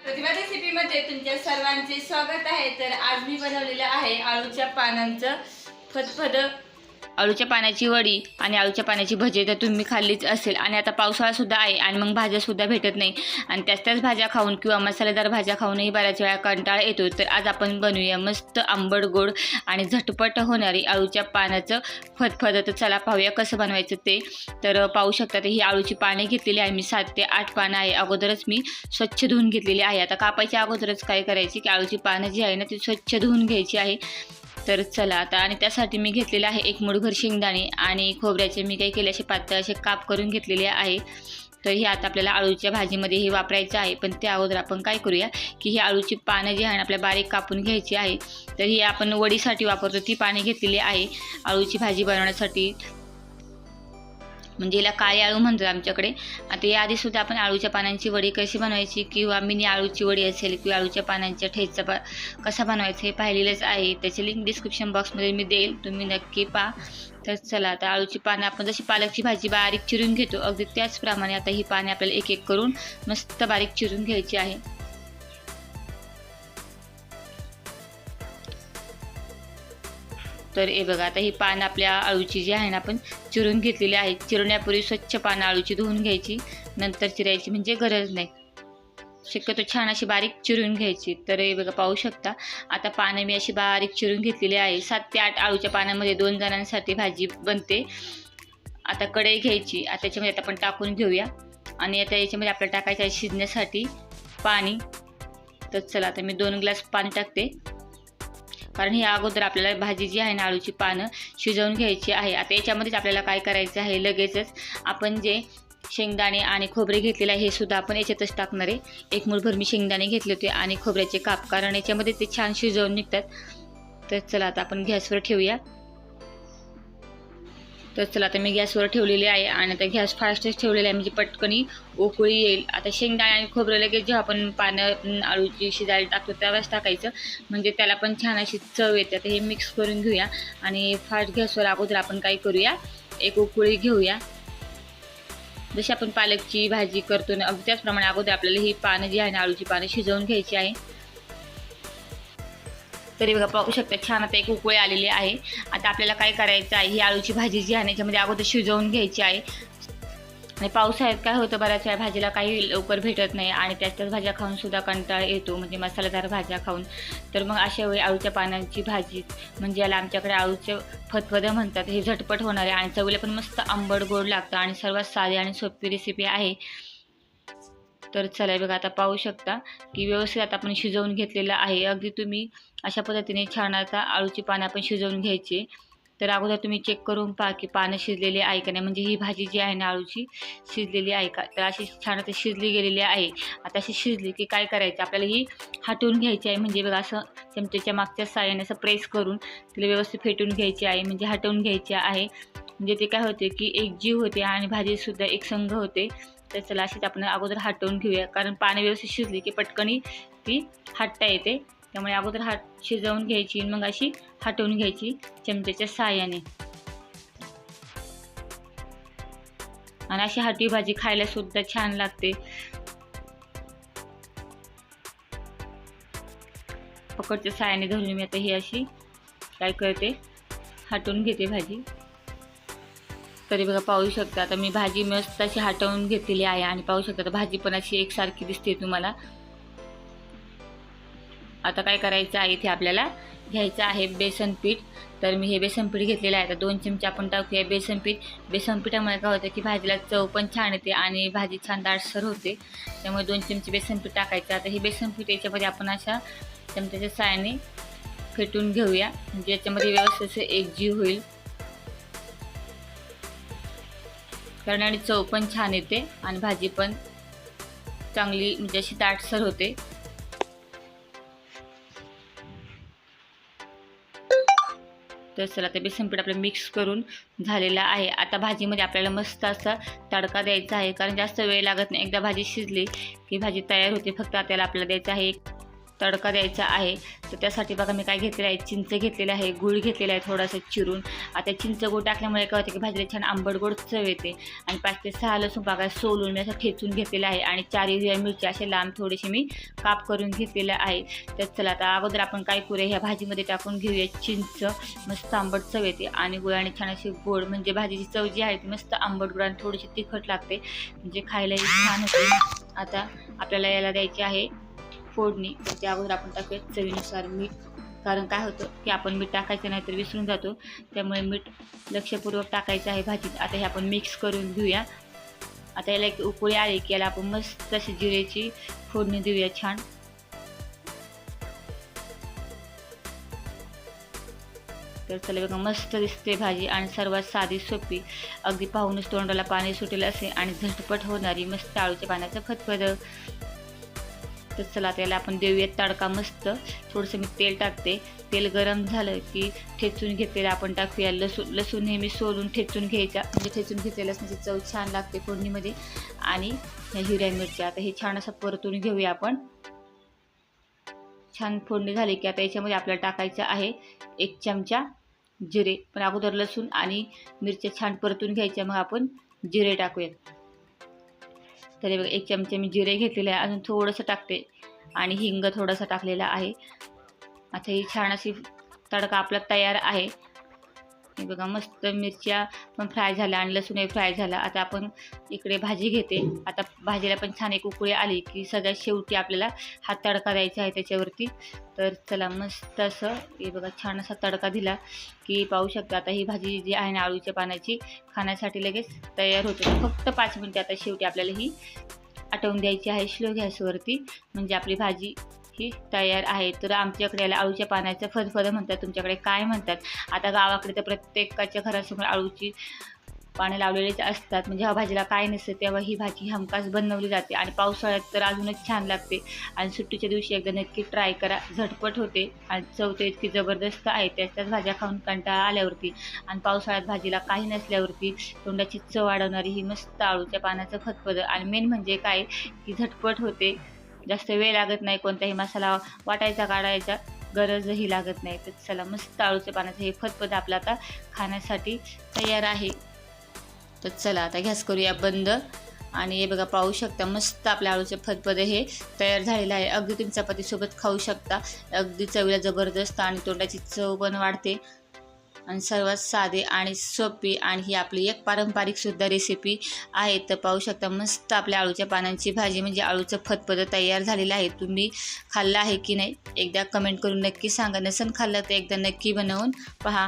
प्रतिभा रेसिपीमध्ये तुमच्या सर्वांचे स्वागत आहे। तर आज मी बनवलेलं आहे आळूच्या पानांचं फदफद, आळूच्या पानाची वडी आणि आळूच्या पानाची भजी। तर तुम्ही खाल्लीच असेल आणि आता पावसाळा सुद्धा आहे आणि मग भाज्या सुद्धा भेटत नाही आणि त्याच भाज्या खाऊन किंवा मसालेदार भाज्या खाऊनही बऱ्याच वेळा कंटाळा येतो। तर आज आपण बनवूया मस्त आंबट गोड आणि झटपट होणारी आळूच्या पानाचं फदफद। तर चला पाहूया कसं बनवायचं ते। तर पाहू शकता ही आळूची पाने घेतलेली आहे मी, 7 ते 8 पानं आहे। अगोदरच मी स्वच्छ धुवून घेतलेली आहे। आता कापायच्या अगोदरच काय करायची की आळूची पानं जी आहे ना ती स्वच्छ धुवून घ्यायची आहे। तर चला आता, आणि त्यासाठी मी घेतलेले आहे 1 मूठभर शेंगदाणे आणि खोबऱ्याचे मी काही केले असे पातळ असे काप करून घेतलेले आहे। तर हे आता आपल्याला आळूच्या भाजीमध्ये हे वापरायचं आहे। पण त्या अगोदर आपण काय करूया की ही आळूची पानं जी आहे ना आपल्या बारीक कापून घ्यायची आहे। तर ही आपण वडीसाठी वापरतो ती पाने घेतलेली आहे आळूची भाजी बनवण्यासाठी, म्हणजे याला काळे आळू म्हणतात आमच्याकडे। आता याआधी सुद्धा आपण आळूच्या पानांची वडी कशी बनवायची किंवा मिनी आळूची वडी असेल किंवा आळूच्या पानांच्या ठेचा कसा बनवायचा हे पाहिलेलंच आहे। त्याची लिंक डिस्क्रिप्शन बॉक्समध्ये मी देईल, तुम्ही नक्की पहा। तर चला आता आळूची पानं आपण जशी पालकची भाजी बारीक चिरून घेतो अगदी त्याचप्रमाणे आता ही पाने आपल्याला एक एक करून मस्त बारीक चिरून घ्यायची आहे। तर हे बघा आता ही पान आपल्या आळूची जी आहे ना आपण चिरून घेतलेली आहे। चिरण्यापूर्वी स्वच्छ पानं आळूची धुवून घ्यायची, नंतर चिरायची म्हणजे गरज नाही, शक्यतो छान अशी बारीक चिरून घ्यायची। तर हे बघा पाहू शकता आता पानं मी अशी बारीक चिरून घेतलेली आहे। 7 ते 8 आळूच्या पानामध्ये 2 जणांसाठी भाजी बनते। आता कढई घ्यायची, आता त्याच्यामध्ये आपण टाकून घेऊया आणि आता याच्यामध्ये आपल्याला टाकायचं आहे शिजण्यासाठी पाणी। तर चला आता मी 2 ग्लास पाणी टाकते, कारण ही अगोदर आपल्याला भाजी जी आहे ना आळूची पानं शिजवून घ्यायची आहे। आता याच्यामध्येच आपल्याला काय करायचं आहे, लगेचच आपण जे शेंगदाणे आणि खोबरे घेतलेले आहे हे सुद्धा आपण याच्यातच टाकणार आहे। 1 मूठभर मी शेंगदाणे घेतले होते आणि खोबऱ्याचे काप, कारण याच्यामध्ये ते छान शिजवून निघतात। तर चला आता आपण गॅसवर ठेवूया। तर चला आता मी गॅसवर ठेवलेली आहे आणि आता गॅस फास्टच ठेवलेला आहे म्हणजे पटकनी उकळी येईल। आता शेंगदाणे आणि खोबरं लगेच जेव्हा आपण पानं आळूची शिजायला टाकतो त्यावेळेस टाकायचं, म्हणजे त्याला पण छान अशी चव येते। आता हे मिक्स करून घेऊया आणि फास्ट गॅसवर अगोदर आपण काय करूया, एक उकळी घेऊया। जशी आपण पालकची भाजी करतो ना त्याचप्रमाणे अगोदर आपल्याला ही पानं जी आहे ना आळूची पानं शिजवून घ्यायची आहे। तरी बघा पाहू शकता छान आता एक उकळी आलेली आहे। आता आपल्याला काय करायचं आहे, ही आळूची भाजी जी आहे याच्यामध्ये अगोदर शिजवून घ्यायची आहे। आणि पावसाळ्यात काय होतं, बऱ्याच वेळा भाजीला काही लवकर भेटत नाही आणि त्याच भाज्या खाऊन सुद्धा कंटाळा येतो, म्हणजे मसालेदार भाज्या खाऊन। तर मग अशा वेळी आळूच्या पानांची भाजी, म्हणजे याला आमच्याकडे आळूचे फदफद म्हणतात, हे झटपट होणार आहे आणि चवीला पण मस्त आंबट गोड लागतं आणि सर्वात साधी आणि सोपी रेसिपी आहे। तर चला बघा आता पाहू शकता की व्यवस्थित आता आपण शिजवून घेतलेलं आहे। अगदी तुम्ही अशा पद्धतीने छान आता आळूची पानं आपण शिजवून घ्यायची। तर अगोदर तुम्ही चेक करून पहा की पानं शिजलेली आहे का नाही, म्हणजे ही भाजी जी आहे ना आळूची शिजलेली आहे का। तर अशी छान आता शिजली गेलेली आहे। आता अशी शिजली की काय करायचं, आपल्याला ही हटवून घ्यायची आहे, म्हणजे बघा असं चमच्याच्या मागच्या साहाय्याने असं प्रेस करून तिला व्यवस्थित फेटून घ्यायची आहे, म्हणजे हटवून घ्यायची आहे। म्हणजे ते काय होते की एकजीव होते आणि भाजीसुद्धा एकसंग होते। तर चला अशीच आपण अगोदर हटवून घेऊया, कारण पाणी व्यवस्थित शिजली की पटकनी ती हटता येते, त्यामुळे अगोदर शिजवून घ्यायची मग अशी हटवून घ्यायची चमच्याच्या साहाय्याने। आणि अशी हटवी भाजी खायला सुद्धा छान लागते। पकडच्या साहाय्याने धरून मी आता ही अशी काय करते, हटवून घेते भाजी। तरी बघा पाहू शकता आता मी भाजी मस्त अशी हटवून घेतलेली आहे आणि पाहू शकता भाजी पण अशी एकसारखी दिसते तुम्हाला। आता काय करायचं आहे, इथे आपल्याला घ्यायचं आहे बेसन पीठ। तर मी हे बेसन पीठ घेतलेलं आहे। आता 2 चमचे आपण टाकूया बेसन पीठ। बेसन पिठामुळे काय होतं की भाजीला चव पण छान येते आणि भाजी छान दाटसर होते, त्यामुळे 2 चमचे बेसन पीठ टाकायचं। आता हे बेसन पीठ याच्यामध्ये आपण अशा चमच्याच्या साहाय्याने फेटून घेऊया, म्हणजे याच्यामध्ये व्यवस्थित असे एकजीव होईल, कारण आणि चव पण छान येते आणि भाजी पण चांगली म्हणजे अशी दाटसर होते। तर चला ते बेसन पीठ आपलं मिक्स करून झालेलं आहे। आता भाजीमध्ये आपल्याला मस्त असा तडका द्यायचा आहे, कारण जास्त वेळ लागत नाही, एकदा भाजी शिजली की भाजी तयार होते। फक्त त्याला आपल्याला द्यायचा आहे एक तडका द्यायचा आहे. तर त्यासाठी बघा मी काय घेतलेलं आहे, चिंच घेतलेलं आहे, गूळ घेतलेला आहे थोडासा चिरून. आता चिंच गूळ टाकल्यामुळे काय होतं की भाजीला छान आंबट गोड चव येते. आणि 5 ते 6 लसूण बघा सोलून मी असं ठेचून घेतलेलं आहे आणि 4 हिरव्या मिरच्या असे लांब थोडेसे मी काप करून घेतलेलं आहे. तर चला आता अगोदर आपण काय करूया, ह्या भाजीमध्ये टाकून घेऊया चिंच. मस्त आंबट चव येते आणि गुळाने छान अशी गोड, म्हणजे भाजीची चव जी आहे ती मस्त आंबट गोड आणि थोडीशी तिखट लागते, म्हणजे खायलाही छान होते. आता आपल्याला याला द्यायची आहे फोडणी. तर त्या अगोदर आपण टाकूया चवीनुसार मीठ, कारण काय होतं की आपण मीठ टाकायचं नाही तर विसरून जातो, त्यामुळे मीठ लक्षपूर्वक टाकायचं आहे भाजीत. आता हे आपण मिक्स करून घेऊया. आता याला एक उकळी आली की याला आपण मस्त अशी जिरेची फोडणी देऊया छान. तर चला बघा मस्त दिसते भाजी आणि सर्वात साधी सोपी, अगदी पाहूनच तोंडाला पाणी सुटेल असे आणि झटपट होणारी मस्त आळूच्या पाण्याचं फतफद. तर चला त्याला आपण देऊयात तडका मस्त. थोडंसं मी तेल टाकते. तेल गरम झालं की ठेचून घेतलेलं आपण टाकूया लसूण. लसूण नेहमी सोलून ठेचून घ्यायचा, म्हणजे ठेचून घेतलेलं लसणाची चव छान लागते फोडणीमध्ये. आणि हिरव्या मिरच्या आता हे छान असं परतून घेऊया आपण. छान फोडणी झाली की आता याच्यामध्ये आपल्याला टाकायचं आहे 1 चमचा जिरे. पण अगोदर लसूण आणि मिरच्या छान परतून घ्यायच्या, मग आपण जिरे टाकूयात. तरी बघा 1 चमचा मी जिरे घेतलेले आहे, अजून थोडंसं टाकते आणि हिंग थोडासा टाकलेला आहे. आता ही छान अशी तडका आपला तयार आहे. हे बघा मस्त मिरच्या पण फ्राय झाल्या आणि लसूणही फ्राय झाला. आता आपण इकडे भाजी घेते. आता भाजीला पण छान एक उकळी आली की सगळ्यात शेवटी आपल्याला हा तडका द्यायचा आहे त्याच्यावरती. तर चला मस्त असं हे बघा छान असा तडका दिला की पाहू शकता आता ही भाजी जी आहे ना आळूच्या पानाची खाण्यासाठी लगेच तयार होते. फक्त 5 मिनिटे आता शेवटी आपल्याला ही आटवून द्यायची आहे स्लो गॅसवरती, म्हणजे आपली भाजी ही तयार आहे. तर आमच्याकडे याला आळूच्या पानाचं फदफद म्हणतात, तुमच्याकडे काय म्हणतात? आता गावाकडे तर प्रत्येकाच्या घरासमोर आळूची पाने लावलेलीच असतात, म्हणजे ह्या भाजीला काय नसतं तेव्हा ही भाजी हमखास बनवली जाते. आणि पावसाळ्यात तर अजूनच छान लागते. आणि सुट्टीच्या दिवशी एकदा नक्की ट्राय करा, झटपट होते आणि चव तर इतकी जबरदस्त आहे. त्याच्याच भाज्या खाऊन कंटाळा आल्यावरती आणि पावसाळ्यात भाजीला काही नसल्यावरती तोंडाची चव वाढवणारी ही मस्त आळूच्या पानाचं फदफद. आणि मेन म्हणजे काय की झटपट होते, जास्त वेळ लागत नाही, कोणताही मसाला वाटायचा काढायचा गरजही लागत नाही. तर चला मस्त आळूच्या पानाचं हे फदफद आपलं आता खाण्यासाठी तयार आहे. तर चला आता गॅस करूया बंद. आणि हे बघा पाहू शकता मस्त आपल्या आळूचे फदफद हे तयार झालेलं आहे. अगदी तुम्ही चपातीसोबत खाऊ शकता, अगदी चवीला जबरदस्त आणि तोंडाची चव पण वाढते. आणि सर्वात साधे आणि सोपी आणि ही आपली एक पारंपरिक सुद्धा रेसिपी आहे. तर पाहू शकता मस्त आपल्या आळूच्या पानांची भाजी म्हणजे आळूचं फदफद तयार झालेलं आहे. तुम्ही खाल्लं आहे की नाही एकदा कमेंट करून नक्की सांगा. नसेल खाल्लं तर एकदा नक्की बनवून पहा.